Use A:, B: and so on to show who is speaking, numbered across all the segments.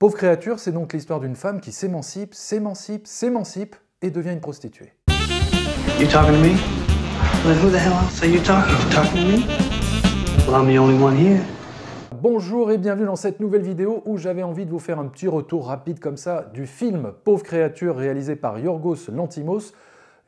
A: Pauvre créature, c'est donc l'histoire d'une femme qui s'émancipe, s'émancipe, s'émancipe et devient une prostituée.
B: You talking to me? Well, who the hell else are you talking to? Talking to me? Well, I'm the only one here.
A: Bonjour et bienvenue dans cette nouvelle vidéo où j'avais envie de vous faire un petit retour rapide comme ça du film Pauvre créature réalisé par Yorgos Lanthimos.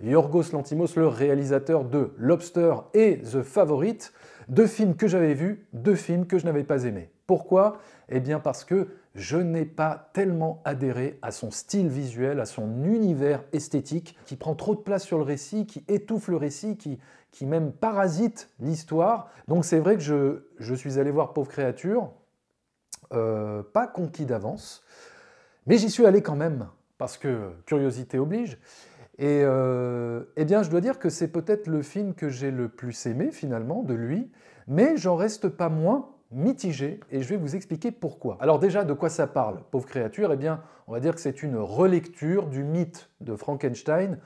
A: Yorgos Lanthimos, le réalisateur de Lobster et The Favourite, deux films que j'avais vus, deux films que je n'avais pas aimés. Pourquoi? Eh bien parce que je n'ai pas tellement adhéré à son style visuel, à son univers esthétique, qui prend trop de place sur le récit, qui étouffe le récit, qui même parasite l'histoire. Donc c'est vrai que je suis allé voir Pauvre créature, pas conquis d'avance, mais j'y suis allé quand même, parce que curiosité oblige. Et eh bien, je dois dire que c'est peut-être le film que j'ai le plus aimé, finalement, de lui, mais j'en reste pas moins mitigé, et je vais vous expliquer pourquoi. Alors déjà, de quoi ça parle, Pauvre créature? Eh bien, on va dire que c'est une relecture du mythe de Frankenstein,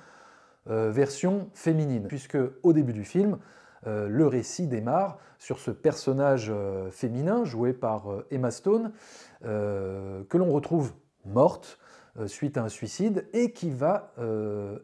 A: version féminine, puisque au début du film, le récit démarre sur ce personnage féminin, joué par Emma Stone, que l'on retrouve morte, suite à un suicide, et qui va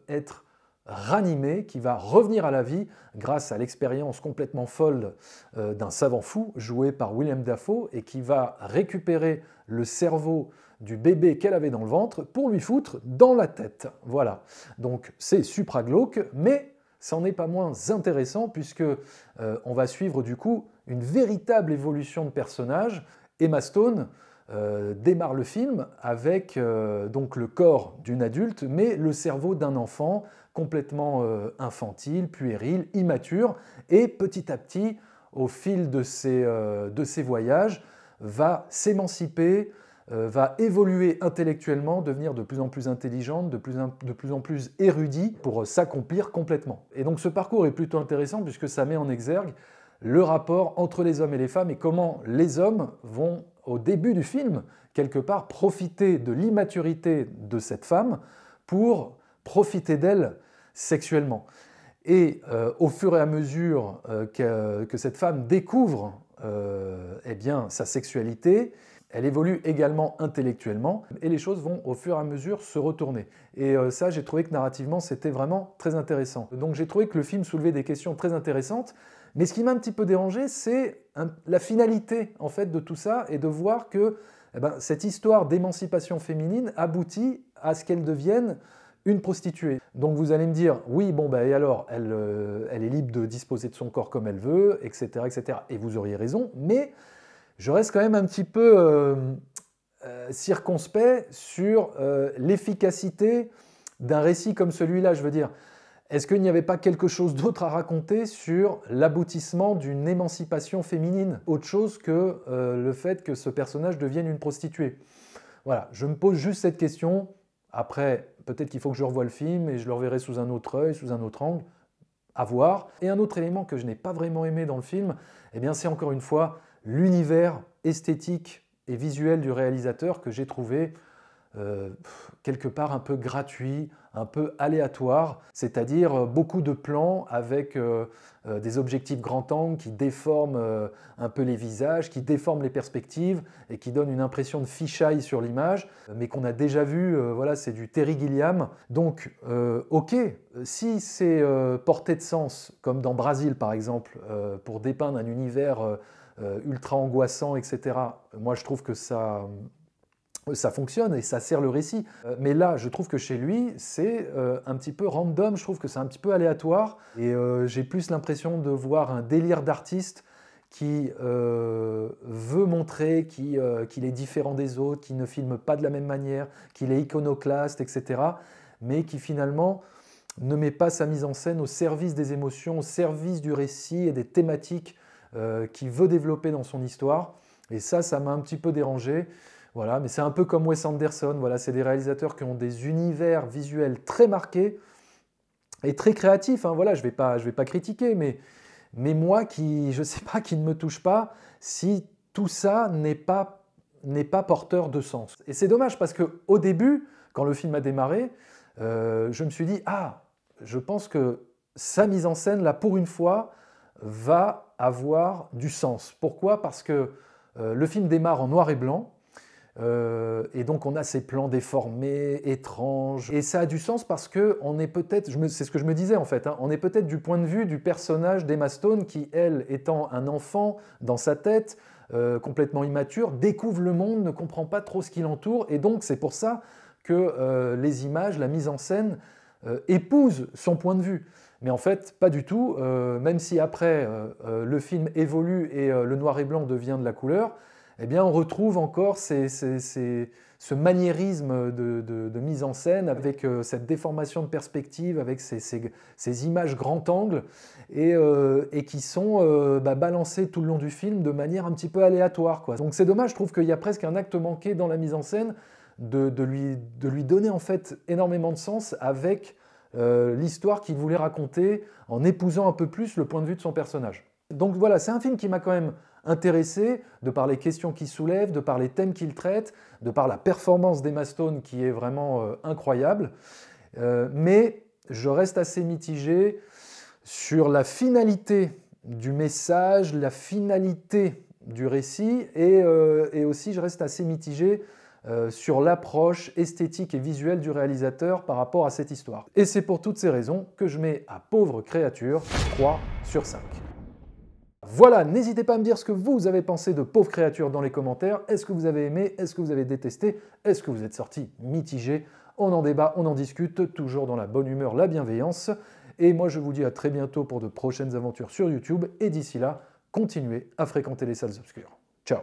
A: être ranimé, qui va revenir à la vie grâce à l'expérience complètement folle d'un savant fou, joué par Willem Dafoe, et qui va récupérer le cerveau du bébé qu'elle avait dans le ventre pour lui foutre dans la tête. Voilà. Donc c'est supra-glauque, mais ça n'en est pas moins intéressant, puisque on va suivre du coup une véritable évolution de personnage. Emma Stone démarre le film avec donc le corps d'une adulte, mais le cerveau d'un enfant complètement infantile, puéril, immature, et petit à petit, au fil de ses voyages, va s'émanciper, va évoluer intellectuellement, devenir de plus en plus intelligente, de plus en plus érudite pour s'accomplir complètement. Et donc ce parcours est plutôt intéressant puisque ça met en exergue le rapport entre les hommes et les femmes et comment les hommes vont, au début du film, quelque part, profiter de l'immaturité de cette femme pour profiter d'elle sexuellement. Et au fur et à mesure que cette femme découvre eh bien, sa sexualité, elle évolue également intellectuellement et les choses vont au fur et à mesure se retourner. Et ça, j'ai trouvé que narrativement, c'était vraiment très intéressant. Donc j'ai trouvé que le film soulevait des questions très intéressantes, mais ce qui m'a un petit peu dérangé, c'est la finalité en fait, de tout ça et de voir que cette histoire d'émancipation féminine aboutit à ce qu'elle devienne une prostituée. Donc vous allez me dire, oui, bon, et alors, elle est libre de disposer de son corps comme elle veut, etc., etc. Et vous auriez raison, mais je reste quand même un petit peu circonspect sur l'efficacité d'un récit comme celui-là. Je veux dire, est-ce qu'il n'y avait pas quelque chose d'autre à raconter sur l'aboutissement d'une émancipation féminine, autre chose que le fait que ce personnage devienne une prostituée? Voilà, je me pose juste cette question. Après, peut-être qu'il faut que je revoie le film et je le reverrai sous un autre œil, sous un autre angle, à voir. Et un autre élément que je n'ai pas vraiment aimé dans le film, eh bien, c'est encore une fois l'univers esthétique et visuel du réalisateur que j'ai trouvé quelque part un peu gratuit, un peu aléatoire, c'est-à-dire beaucoup de plans avec des objectifs grand angle qui déforment un peu les visages, qui déforment les perspectives et qui donnent une impression de fisheye sur l'image, mais qu'on a déjà vu, voilà, c'est du Terry Gilliam. Donc, ok, si c'est porté de sens, comme dans Brasil par exemple, pour dépeindre un univers ultra angoissant, etc., moi je trouve que ça fonctionne et ça sert le récit. Mais là, je trouve que chez lui, c'est un petit peu random, je trouve que c'est un petit peu aléatoire. Et j'ai plus l'impression de voir un délire d'artiste qui veut montrer qu'il est différent des autres, qu'il ne filme pas de la même manière, qu'il est iconoclaste, etc. Mais qui finalement ne met pas sa mise en scène au service des émotions, au service du récit et des thématiques qu'il veut développer dans son histoire. Et ça m'a un petit peu dérangé. Voilà, mais c'est un peu comme Wes Anderson, voilà, c'est des réalisateurs qui ont des univers visuels très marqués et très créatifs. Hein, voilà, je vais pas critiquer, mais moi je sais pas, qui ne me touche pas si tout ça n'est pas porteur de sens. Et c'est dommage parce qu'au début, quand le film a démarré, je me suis dit, ah, je pense que sa mise en scène, là, pour une fois, va avoir du sens. Pourquoi? Parce que le film démarre en noir et blanc. Et donc on a ces plans déformés, étranges. Et ça a du sens parce que on est peut-être, c'est ce que je me disais en fait, hein, on est peut-être du point de vue du personnage d'Emma Stone qui, elle, étant un enfant dans sa tête, complètement immature, découvre le monde, ne comprend pas trop ce qui l'entoure. Et donc c'est pour ça que les images, la mise en scène épousent son point de vue. Mais en fait, pas du tout. Même si après le film évolue et le noir et blanc devient de la couleur, eh bien, on retrouve encore ce maniérisme de mise en scène avec cette déformation de perspective, avec ces images grand angle et qui sont balancées tout le long du film de manière un petit peu aléatoire, quoi. Donc c'est dommage, je trouve qu'il y a presque un acte manqué dans la mise en scène de lui donner en fait énormément de sens avec l'histoire qu'il voulait raconter en épousant un peu plus le point de vue de son personnage. Donc voilà, c'est un film qui m'a quand même intéressé, de par les questions qu'il soulève, de par les thèmes qu'il traite, de par la performance d'Emma Stone qui est vraiment incroyable. Mais je reste assez mitigé sur la finalité du message, la finalité du récit, et aussi je reste assez mitigé sur l'approche esthétique et visuelle du réalisateur par rapport à cette histoire. Et c'est pour toutes ces raisons que je mets à Pauvre créature 3 sur 5. Voilà, n'hésitez pas à me dire ce que vous avez pensé de Pauvre créature dans les commentaires. Est-ce que vous avez aimé? Est-ce que vous avez détesté? Est-ce que vous êtes sorti mitigé? On en débat, on en discute, toujours dans la bonne humeur, la bienveillance. Et moi je vous dis à très bientôt pour de prochaines aventures sur YouTube. Et d'ici là, continuez à fréquenter les salles obscures. Ciao!